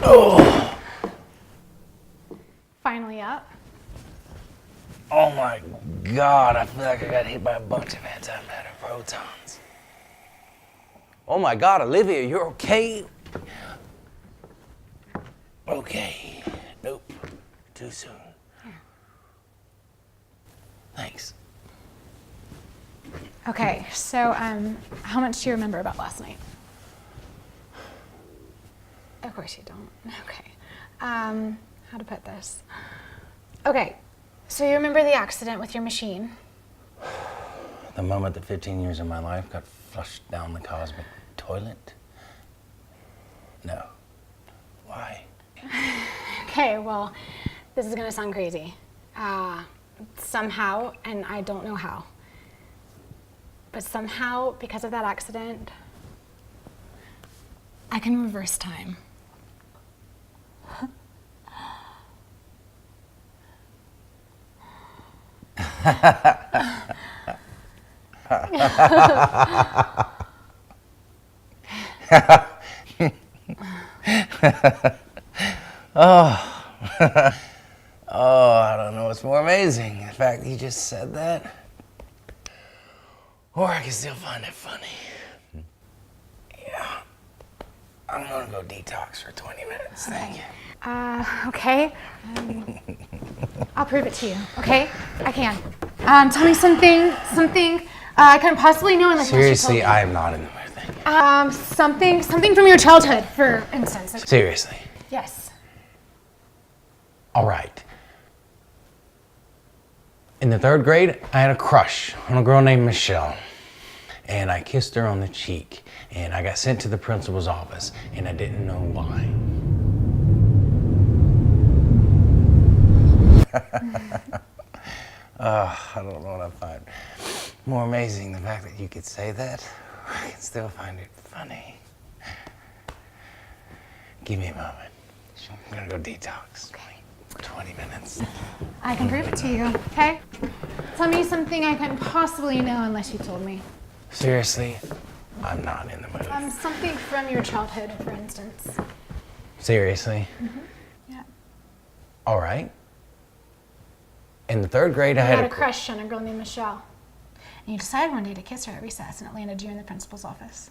Oh! Finally up. Oh my God, I feel like I got hit by a bunch of antimatter protons. Oh my God, Olivia, you're okay? Okay. Nope. Too soon. Thanks. Okay, so how much do you remember about last night? Of course you don't. Okay. How to put this? Okay, so you remember the accident with your machine? The moment that 15 years of my life got flushed down the cosmic toilet? No. Why? Okay, well, this is gonna sound crazy. Somehow, and I don't know how, but somehow, because of that accident, I can reverse time. Oh, I don't know what's more amazing. The fact that you just said that. Or I can still find it funny. Yeah. I'm gonna go detox for 20 minutes. Thank you. Okay. I'll prove it to you, okay? I can. Tell me something I couldn't possibly know unless you told me. Seriously, I am not in the mood. Thank you. Something from your childhood, for instance. Seriously. Yes. All right. In the 3rd grade, I had a crush on a girl named Michelle. And I kissed her on the cheek. And I got sent to the principal's office. And I didn't know why. I don't know what I find more amazing, the fact that you could say that, or I can still find it funny. Give me a moment. I'm gonna go detox. Okay. 20 minutes. I can prove it to you, okay? Tell me something I couldn't possibly know unless you told me. Seriously, I'm not in the mood. Something from your childhood, for instance. Seriously? Mm-hmm. Yeah. All right. In the 3rd grade, I You had had a crush on a girl named Michelle. And you decided one day to kiss her at recess, and it landed you in the principal's office.